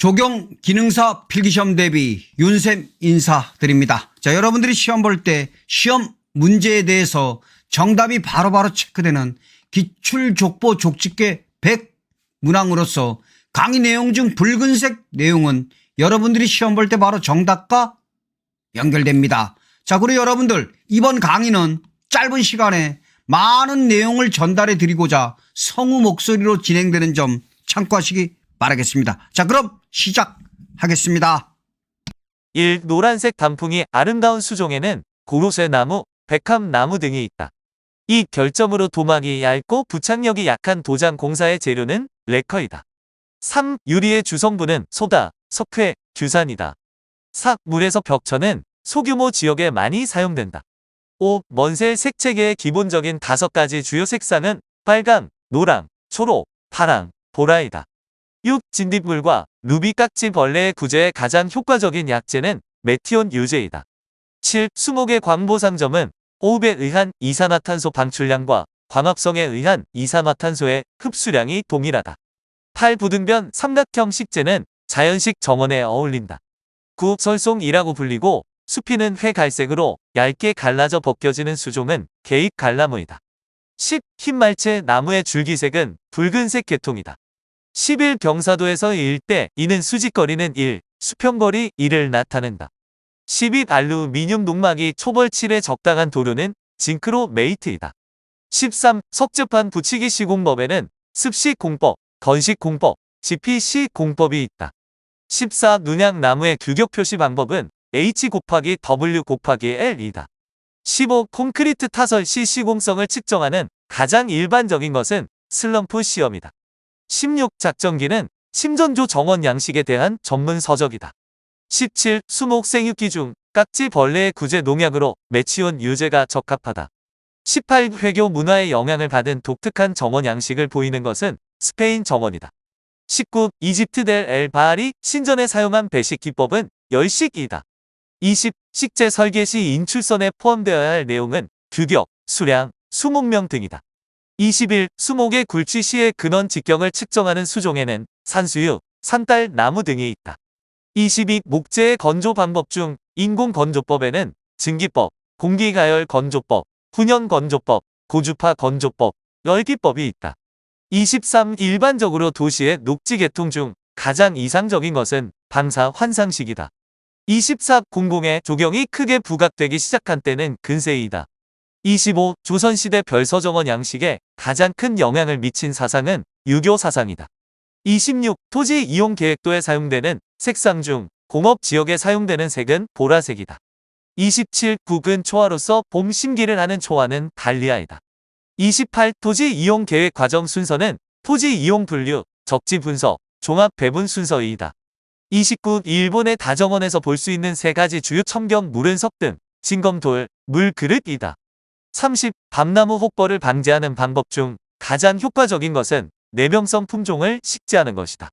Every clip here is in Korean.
조경 기능사 필기시험 대비 윤쌤 인사드립니다. 자, 여러분들이 시험 볼 때 시험 문제에 대해서 정답이 바로바로 체크되는 기출족보 족집게 100 문항으로서 강의 내용 중 붉은색 내용은 여러분들이 시험 볼 때 바로 정답과 연결됩니다. 자, 그리고 여러분들 이번 강의는 짧은 시간에 많은 내용을 전달해 드리고자 성우 목소리로 진행되는 점 참고하시기 바라겠습니다. 자, 그럼 시작하겠습니다. 1. 노란색 단풍이 아름다운 수종에는 고로쇠 나무, 백합 나무 등이 있다. 2. 결점으로 도막이 얇고 부착력이 약한 도장 공사의 재료는 레커이다. 3. 유리의 주성분은 소다, 석회, 규산이다. 4. 물에서 벽천은 소규모 지역에 많이 사용된다. 5. 먼새 색채계의 기본적인 5가지 주요 색상은 빨강, 노랑, 초록, 파랑, 보라이다. 6. 진딧물과 루비깍지 벌레의 구제에 가장 효과적인 약재는 메티온 유제이다. 7. 수목의 광보상점은 호흡에 의한 이산화탄소 방출량과 광합성에 의한 이산화탄소의 흡수량이 동일하다. 8. 부등변 삼각형 식재는 자연식 정원에 어울린다. 9. 설송이라고 불리고 수피는 회갈색으로 얇게 갈라져 벗겨지는 수종은 개입 갈나무이다. 10. 흰말채 나무의 줄기색은 붉은색 계통이다. 11. 경사도에서 일대 이는 수직거리는 1, 수평거리 1을 나타낸다. 12. 알루미늄 농막이 초벌칠에 적당한 도료는 징크로메이트이다. 13. 석재판 붙이기 시공법에는 습식공법, 건식공법, GPC 공법이 있다. 14. 눈양나무의 규격 표시 방법은 H 곱하기 W 곱하기 L이다. 15. 콘크리트 타설 시 시공성을 측정하는 가장 일반적인 것은 슬럼프 시험이다. 16. 작전기는 심전조 정원 양식에 대한 전문 서적이다. 17. 수목 생육기 중 깍지 벌레의 구제 농약으로 메치온 유제가 적합하다. 18. 회교 문화의 영향을 받은 독특한 정원 양식을 보이는 것은 스페인 정원이다. 19. 이집트 델 엘 바알이 신전에 사용한 배식 기법은 열식이다. 20. 식재 설계 시 인출선에 포함되어야 할 내용은 규격, 수량, 수목명 등이다. 21. 수목의 굴치 시의 근원 직경을 측정하는 수종에는 산수유, 산딸 나무 등이 있다. 22. 목재의 건조 방법 중 인공건조법에는 증기법, 공기가열 건조법, 훈연 건조법, 고주파 건조법, 열기법이 있다. 23. 일반적으로 도시의 녹지 계통 중 가장 이상적인 것은 방사 환상식이다. 24. 공공의 조경이 크게 부각되기 시작한 때는 근세이다. 25. 조선시대 별서정원 양식에 가장 큰 영향을 미친 사상은 유교 사상이다. 26. 토지 이용 계획도에 사용되는 색상 중 공업 지역에 사용되는 색은 보라색이다. 27. 국은 초화로서 봄 심기를 하는 초화는 달리아이다. 28. 토지 이용 계획 과정 순서는 토지 이용 분류, 적지 분석, 종합 배분 순서이다. 29. 일본의 다정원에서 볼 수 있는 3가지 주요 첨경 물은 석등, 진검돌, 물그릇이다. 30. 밤나무 혹벌을 방지하는 방법 중 가장 효과적인 것은 내병성 품종을 식재하는 것이다.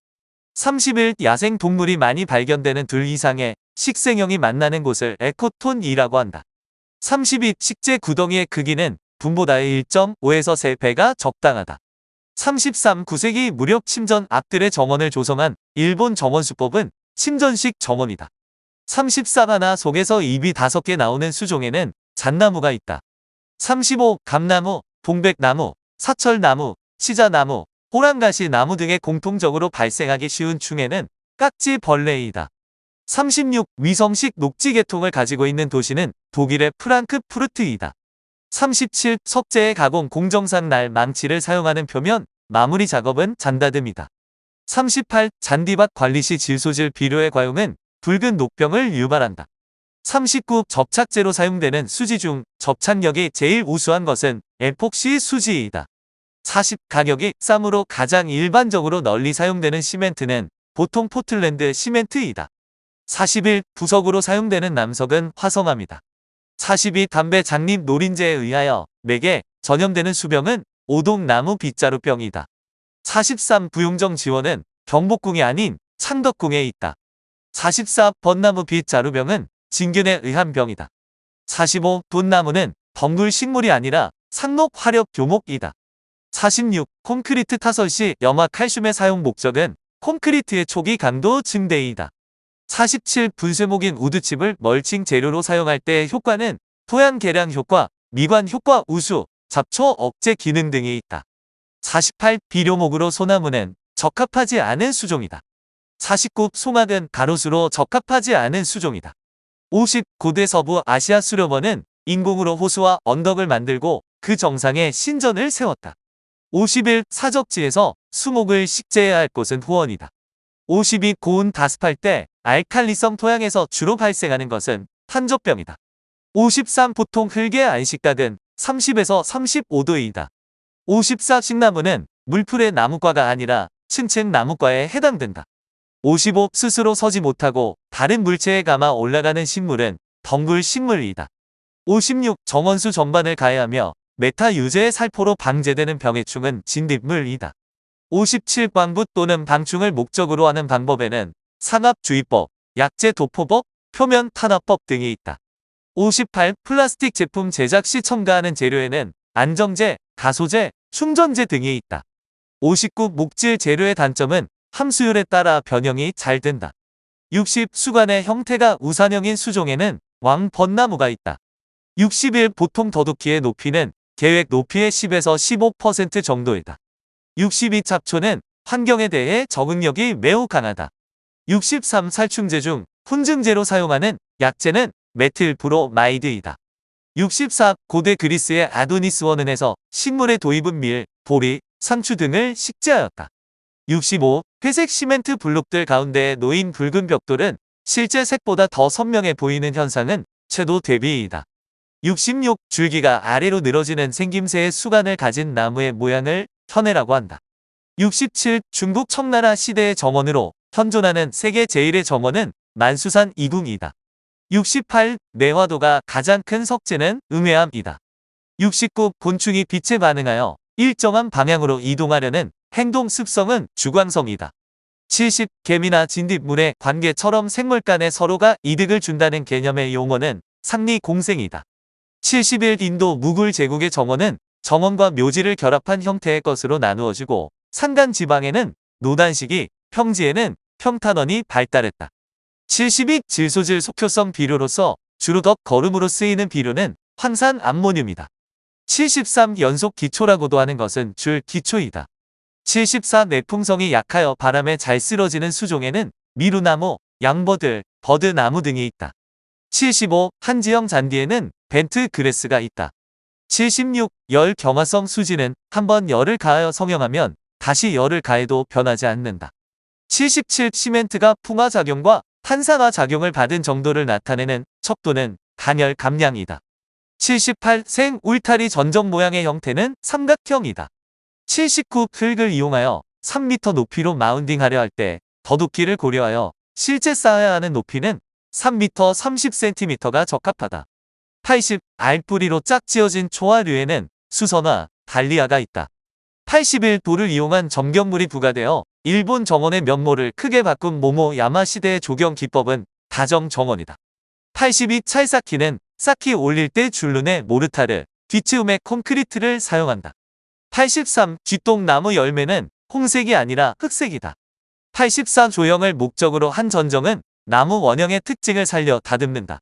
31. 야생 동물이 많이 발견되는 둘 이상의 식생형이 만나는 곳을 에코톤이라고 한다. 32. 식재 구덩이의 크기는 분보다의 1.5에서 3배가 적당하다. 33. 9세기 무렵 침전 앞들의 정원을 조성한 일본 정원수법은 침전식 정원이다. 34. 하나 속에서 잎이 5개 나오는 수종에는 잣나무가 있다. 35. 감나무, 동백나무, 사철나무, 시자나무, 호랑가시 나무 등의 공통적으로 발생하기 쉬운 충해는 깍지벌레이다. 36. 위성식 녹지 계통을 가지고 있는 도시는 독일의 프랑크푸르트이다. 37. 석재의 가공 공정상 날 망치를 사용하는 표면 마무리 작업은 잔다듬이다. 38. 잔디밭 관리 시 질소질 비료의 과용은 붉은 녹병을 유발한다. 39. 접착제로 사용되는 수지 중 접착력이 제일 우수한 것은 에폭시 수지이다. 40. 가격이 쌈으로 가장 일반적으로 널리 사용되는 시멘트는 보통 포틀랜드 시멘트이다. 41. 부석으로 사용되는 남석은 화성암이다. 42. 담배 장립 노린재에 의하여 맥에 전염되는 수병은 오동나무 빗자루병이다. 43. 부용정 지원은 경복궁이 아닌 창덕궁에 있다. 44. 벚나무 빗자루병은 진균에 의한 병이다. 45. 돈나무는 덩굴 식물이 아니라 상록 화렵 교목이다. 46. 콘크리트 타설 시 염화 칼슘의 사용 목적은 콘크리트의 초기 강도 증대이다. 47. 분쇄목인 우드칩을 멀칭 재료로 사용할 때의 효과는 토양 개량 효과, 미관 효과 우수, 잡초 억제 기능 등이 있다. 48. 비료목으로 소나무는 적합하지 않은 수종이다. 49. 송악은 가로수로 적합하지 않은 수종이다. 50. 고대 서부 아시아 수렵원은 인공으로 호수와 언덕을 만들고 그 정상에 신전을 세웠다. 51. 사적지에서 수목을 식재해야 할 곳은 후원이다. 52. 고온 가습할 때 알칼리성 토양에서 주로 발생하는 것은 탄저병이다. 53. 보통 흙의 안식각은 30에서 35도이다. 54. 식나무는 물풀의 나무과가 아니라 층층 나무과에 해당된다. 55. 스스로 서지 못하고 다른 물체에 감아 올라가는 식물은 덩굴 식물이다. 56. 정원수 전반을 가해하며 메타 유제의 살포로 방제되는 병해충은 진딧물이다. 57. 광부 또는 방충을 목적으로 하는 방법에는 상압주의법, 약제도포법, 표면 탄압법 등이 있다. 58. 플라스틱 제품 제작 시 첨가하는 재료에는 안정제, 가소제, 충전제 등이 있다. 59. 목질 재료의 단점은 함수율에 따라 변형이 잘 된다. 60. 수관의 형태가 우산형인 수종에는 왕벚나무가 있다. 61. 보통 더둑이의 높이는 계획 높이의 10에서 15% 정도이다. 62. 잡초는 환경에 대해 적응력이 매우 강하다. 63. 살충제 중 혼증제로 사용하는 약제는 메틸브로마이드이다. 64. 고대 그리스의 아도니스 원은에서 식물의 도입은 밀, 보리, 상추 등을 식재하였다. 65. 회색 시멘트 블록들 가운데에 놓인 붉은 벽돌은 실제 색보다 더 선명해 보이는 현상은 채도 대비이다. 66. 줄기가 아래로 늘어지는 생김새의 수간을 가진 나무의 모양을 현해라고 한다. 67. 중국 청나라 시대의 정원으로 현존하는 세계 제1의 정원은 만수산 이궁이다. 68. 내화도가 가장 큰 석재는 음해암이다. 69. 곤충이 빛에 반응하여 일정한 방향으로 이동하려는 행동 습성은 주광성이다. 70. 개미나 진딧물의 관계처럼 생물 간에 서로가 이득을 준다는 개념의 용어는 상리공생이다. 71. 인도 무굴 제국의 정원은 정원과 묘지를 결합한 형태의 것으로 나누어지고 산간 지방에는 노단식이, 평지에는 평탄원이 발달했다. 72. 질소질 속효성 비료로서 주로 덕 거름으로 쓰이는 비료는 황산 암모늄이다. 73. 연속 기초라고도 하는 것은 줄 기초이다. 74. 내풍성이 약하여 바람에 잘 쓰러지는 수종에는 미루나무, 양버들, 버드나무 등이 있다. 75. 한지형 잔디에는 벤트 그레스가 있다. 76. 열 경화성 수지는 한번 열을 가하여 성형하면 다시 열을 가해도 변하지 않는다. 77. 시멘트가 풍화작용과 탄산화작용을 받은 정도를 나타내는 척도는 간열 감량이다. 78. 생 울타리 전적 모양의 형태는 삼각형이다. 79. 흙을 이용하여 3m 높이로 마운딩하려 할 때 더둑기를 고려하여 실제 쌓아야 하는 높이는 3m 30cm가 적합하다. 80. 알뿌리로 짝 지어진 초화류에는 수선화, 달리아가 있다. 81. 돌을 이용한 점경물이 부과되어 일본 정원의 면모를 크게 바꾼 모모 야마 시대의 조경 기법은 다정 정원이다. 82. 찰쌓기는 쌓기 올릴 때 줄눈의 모르타르, 뒤치움의 콘크리트를 사용한다. 83. 쥐똥나무 열매는 홍색이 아니라 흑색이다. 84. 조형을 목적으로 한 전정은 나무 원형의 특징을 살려 다듬는다.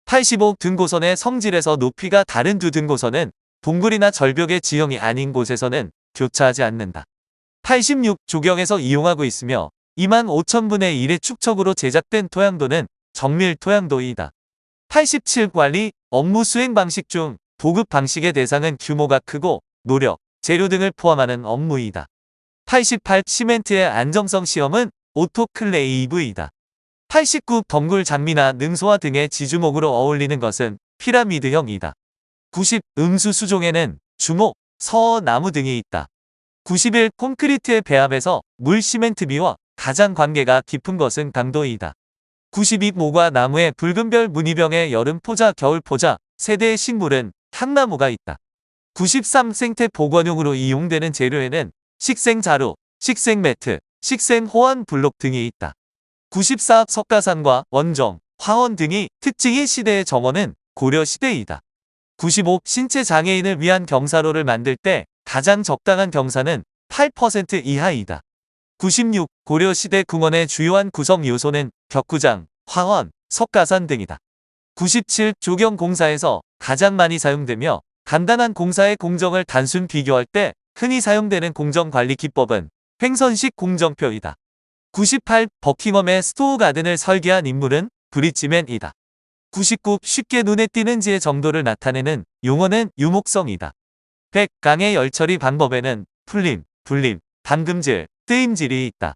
85. 등고선의 성질에서 높이가 다른 두 등고선은 동굴이나 절벽의 지형이 아닌 곳에서는 교차하지 않는다. 86. 조경에서 이용하고 있으며 25,000분의 1의 축척으로 제작된 토양도는 정밀 토양도이다. 87. 관리, 업무 수행 방식 중 도급 방식의 대상은 규모가 크고 노력, 재료 등을 포함하는 업무이다. 88. 시멘트의 안정성 시험은 오토클레이브이다. 89. 덩굴 장미나 능소화 등의 지주목으로 어울리는 것은 피라미드형이다. 90. 음수 수종에는 주목, 서, 나무 등이 있다. 91. 콘크리트의 배합에서 물 시멘트비와 가장 관계가 깊은 것은 강도이다. 92. 모과 나무의 붉은 별 무늬병의 여름 포자, 겨울 포자, 세대의 식물은 향나무가 있다. 93. 생태 복원용으로 이용되는 재료에는 식생자루, 식생매트, 식생호환 블록 등이 있다. 94. 석가산과 원정, 화원 등이 특징의 시대의 정원은 고려시대이다. 95. 신체 장애인을 위한 경사로를 만들 때 가장 적당한 경사는 8% 이하이다. 96. 고려시대 궁원의 주요한 구성 요소는 격구장, 화원, 석가산 등이다. 97. 조경공사에서 가장 많이 사용되며 간단한 공사의 공정을 단순 비교할 때 흔히 사용되는 공정관리 기법은 횡선식 공정표이다. 98. 버킹엄의 스토어 가든을 설계한 인물은 브릿지맨이다. 99. 쉽게 눈에 띄는 지의 정도를 나타내는 용어는 유목성이다. 100. 강의 열처리 방법에는 풀림, 불림, 담금질, 뜨임질이 있다.